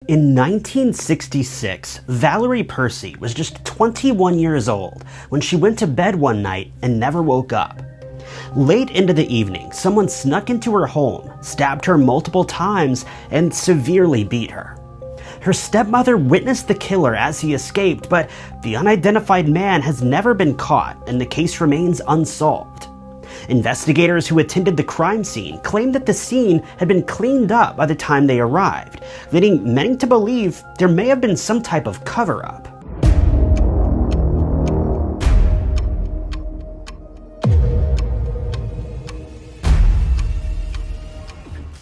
In 1966, Valerie Percy was just 21 years old when she went to bed one night and never woke up. Late into the evening, someone snuck into her home, stabbed her multiple times, and severely beat her. Her stepmother witnessed the killer as he escaped, but the unidentified man has never been caught, and the case remains unsolved. Investigators who attended the crime scene claimed that the scene had been cleaned up by the time they arrived, leading many to believe there may have been some type of cover-up.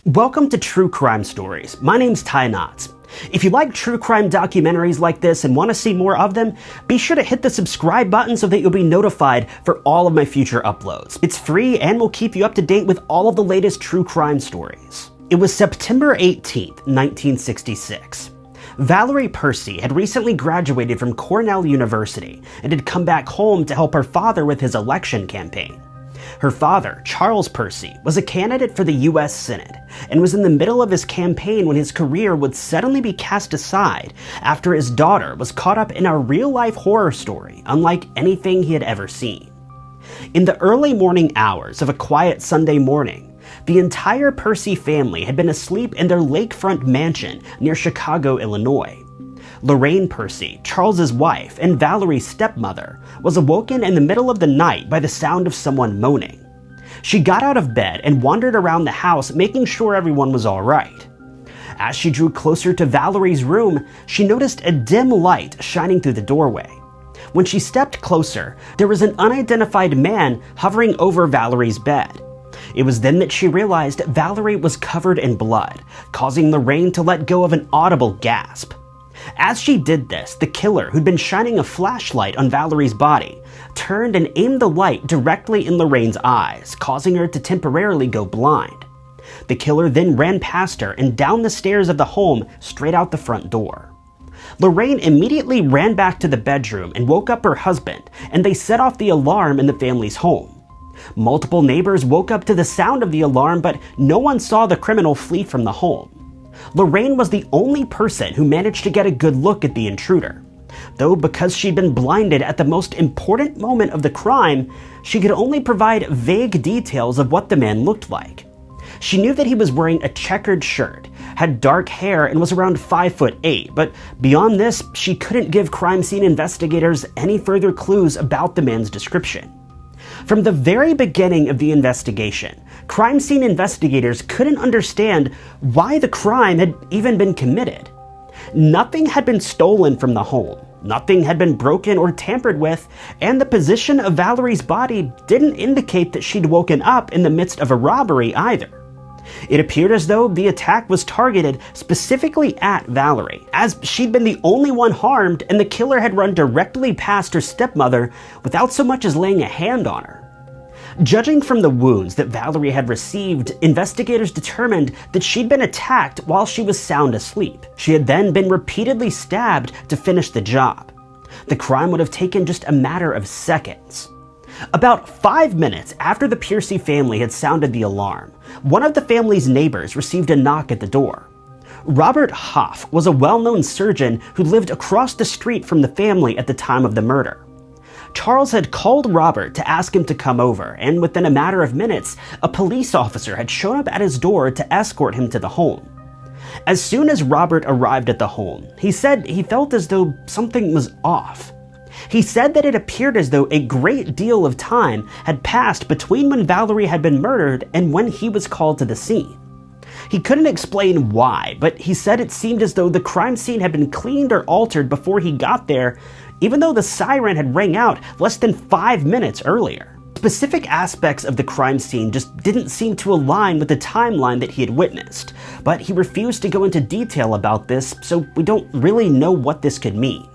Welcome to True Crime Stories. My name's Ty Knotts. If you like true crime documentaries like this and want to see more of them, be sure to hit the subscribe button so that you'll be notified for all of my future uploads. It's free and will keep you up to date with all of the latest true crime stories. It was September 18th, 1966. Valerie Percy had recently graduated from Cornell University and had come back home to help her father with his election campaign. Her father, Charles Percy, was a candidate for the U.S. Senate and was in the middle of his campaign when his career would suddenly be cast aside after his daughter was caught up in a real-life horror story unlike anything he had ever seen. In the early morning hours of a quiet Sunday morning, the entire Percy family had been asleep in their lakefront mansion near Chicago, Illinois. Lorraine Percy, Charles's wife and Valerie's stepmother, was awoken in the middle of the night by the sound of someone moaning. She got out of bed and wandered around the house, making sure everyone was all right. As she drew closer to Valerie's room, she noticed a dim light shining through the doorway. When she stepped closer, there was an unidentified man hovering over Valerie's bed. It was then that she realized Valerie was covered in blood, causing Lorraine to let go of an audible gasp. As she did this, the killer, who'd been shining a flashlight on Valerie's body, turned and aimed the light directly in Lorraine's eyes, causing her to temporarily go blind. The killer then ran past her and down the stairs of the home, straight out the front door. Lorraine immediately ran back to the bedroom and woke up her husband, and they set off the alarm in the family's home. Multiple neighbors woke up to the sound of the alarm, but no one saw the criminal flee from the home. Lorraine was the only person who managed to get a good look at the intruder, though because she'd been blinded at the most important moment of the crime, she could only provide vague details of what the man looked like. She knew that he was wearing a checkered shirt, had dark hair, and was around 5'8", but beyond this, she couldn't give crime scene investigators any further clues about the man's description. From the very beginning of the investigation, crime scene investigators couldn't understand why the crime had even been committed. Nothing had been stolen from the home, nothing had been broken or tampered with, and the position of Valerie's body didn't indicate that she'd woken up in the midst of a robbery either. It appeared as though the attack was targeted specifically at Valerie, as she'd been the only one harmed and the killer had run directly past her stepmother without so much as laying a hand on her. Judging from the wounds that Valerie had received, investigators determined that she'd been attacked while she was sound asleep. She had then been repeatedly stabbed to finish the job. The crime would have taken just a matter of seconds. About 5 minutes after the Percy family had sounded the alarm, one of the family's neighbors received a knock at the door. Robert Hoff was a well-known surgeon who lived across the street from the family at the time of the murder. Charles had called Robert to ask him to come over, and within a matter of minutes, a police officer had shown up at his door to escort him to the home. As soon as Robert arrived at the home, he said he felt as though something was off. He said that it appeared as though a great deal of time had passed between when Valerie had been murdered and when he was called to the scene. He couldn't explain why, but he said it seemed as though the crime scene had been cleaned or altered before he got there, even though the siren had rang out less than 5 minutes earlier. Specific aspects of the crime scene just didn't seem to align with the timeline that he had witnessed, but he refused to go into detail about this, so we don't really know what this could mean.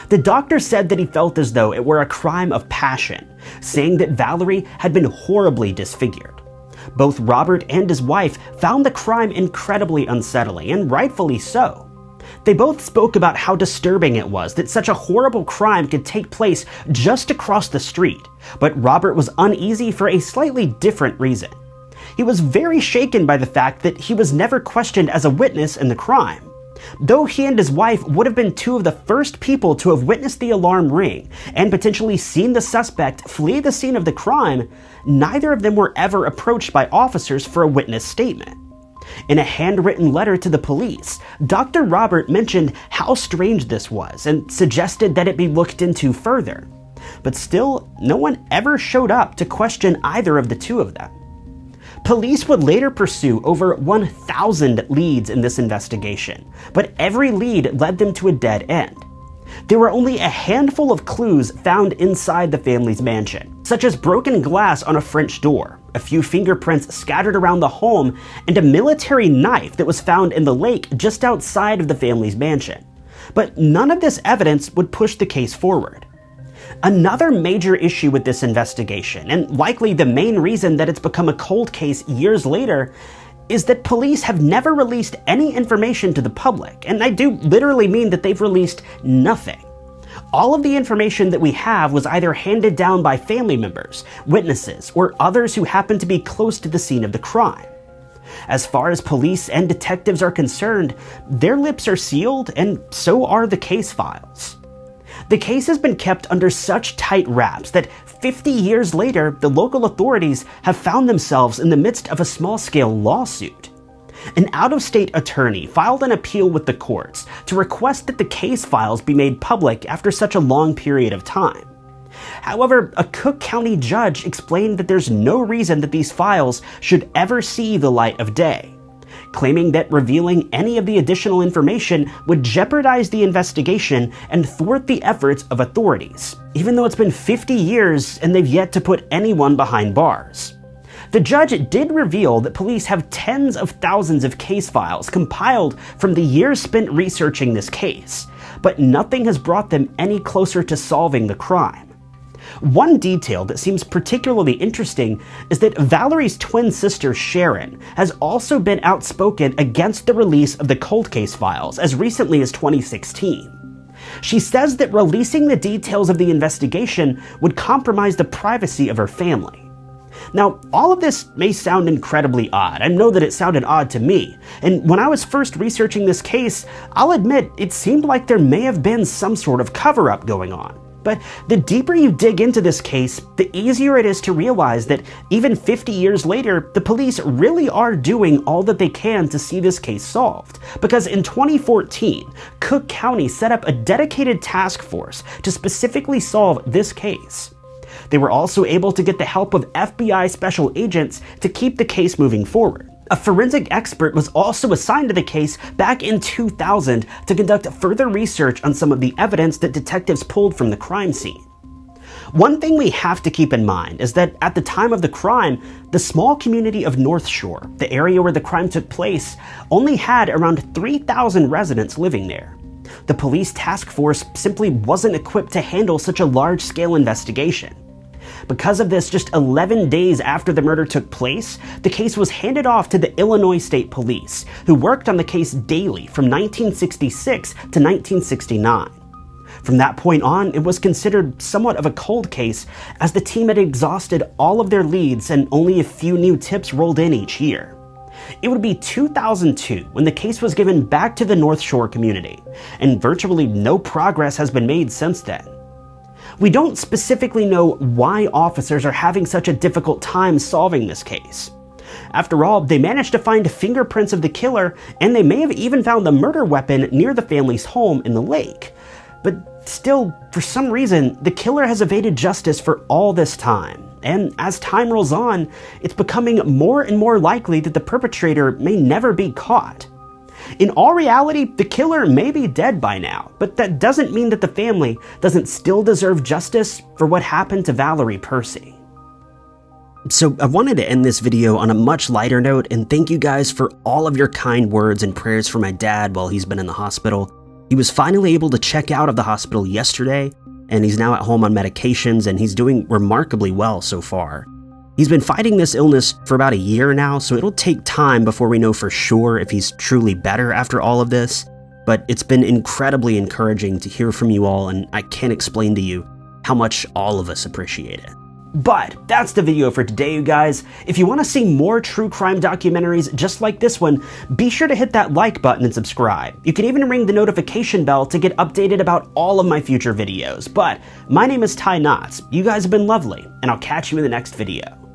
The doctor said that he felt as though it were a crime of passion, saying that Valerie had been horribly disfigured. Both Robert and his wife found the crime incredibly unsettling, and rightfully so. They both spoke about how disturbing it was that such a horrible crime could take place just across the street, but Robert was uneasy for a slightly different reason. He was very shaken by the fact that he was never questioned as a witness in the crime. Though he and his wife would have been two of the first people to have witnessed the alarm ring and potentially seen the suspect flee the scene of the crime, neither of them were ever approached by officers for a witness statement. In a handwritten letter to the police, Dr. Robert mentioned how strange this was and suggested that it be looked into further. But still, no one ever showed up to question either of the two of them. Police would later pursue over 1,000 leads in this investigation, but every lead led them to a dead end. There were only a handful of clues found inside the family's mansion, such as broken glass on a French door, a few fingerprints scattered around the home, and a military knife that was found in the lake just outside of the family's mansion. But none of this evidence would push the case forward. Another major issue with this investigation, and likely the main reason that it's become a cold case years later, is that police have never released any information to the public, and I do literally mean that they've released nothing. All of the information that we have was either handed down by family members, witnesses, or others who happened to be close to the scene of the crime. As far as police and detectives are concerned, their lips are sealed, and so are the case files. The case has been kept under such tight wraps that 50 years later, the local authorities have found themselves in the midst of a small-scale lawsuit. An out-of-state attorney filed an appeal with the courts to request that the case files be made public after such a long period of time. However, a Cook County judge explained that there's no reason that these files should ever see the light of day, claiming that revealing any of the additional information would jeopardize the investigation and thwart the efforts of authorities, even though it's been 50 years and they've yet to put anyone behind bars. The judge did reveal that police have tens of thousands of case files compiled from the years spent researching this case, but nothing has brought them any closer to solving the crime. One detail that seems particularly interesting is that Valerie's twin sister Sharon has also been outspoken against the release of the cold case files as recently as 2016. She says that releasing the details of the investigation would compromise the privacy of her family. Now, all of this may sound incredibly odd. I know that it sounded odd to me, and when I was first researching this case, I'll admit it seemed like there may have been some sort of cover-up going on. But the deeper you dig into this case, the easier it is to realize that even 50 years later, the police really are doing all that they can to see this case solved. Because in 2014, Cook County set up a dedicated task force to specifically solve this case. They were also able to get the help of FBI special agents to keep the case moving forward. A forensic expert was also assigned to the case back in 2000 to conduct further research on some of the evidence that detectives pulled from the crime scene. One thing we have to keep in mind is that at the time of the crime, the small community of North Shore, the area where the crime took place, only had around 3,000 residents living there. The police task force simply wasn't equipped to handle such a large-scale investigation. Because of this, just 11 days after the murder took place, the case was handed off to the Illinois State Police, who worked on the case daily from 1966 to 1969. From that point on, it was considered somewhat of a cold case, as the team had exhausted all of their leads and only a few new tips rolled in each year. It would be 2002 when the case was given back to the North Shore community, and virtually no progress has been made since then. We don't specifically know why officers are having such a difficult time solving this case. After all, they managed to find fingerprints of the killer, and they may have even found the murder weapon near the family's home in the lake. But still, for some reason, the killer has evaded justice for all this time. And as time rolls on, it's becoming more and more likely that the perpetrator may never be caught. In all reality, the killer may be dead by now, but that doesn't mean that the family doesn't still deserve justice for what happened to Valerie Percy. So I wanted to end this video on a much lighter note and thank you guys for all of your kind words and prayers for my dad while he's been in the hospital. He was finally able to check out of the hospital yesterday, and he's now at home on medications, and he's doing remarkably well so far. He's been fighting this illness for about a year now, so it'll take time before we know for sure if he's truly better after all of this, but it's been incredibly encouraging to hear from you all, and I can't explain to you how much all of us appreciate it. But that's the video for today, you guys. If you want to see more true crime documentaries just like this one, be sure to hit that like button and subscribe. You can even ring the notification bell to get updated about all of my future videos. But my name is Ty Knotts. You guys have been lovely, and I'll catch you in the next video.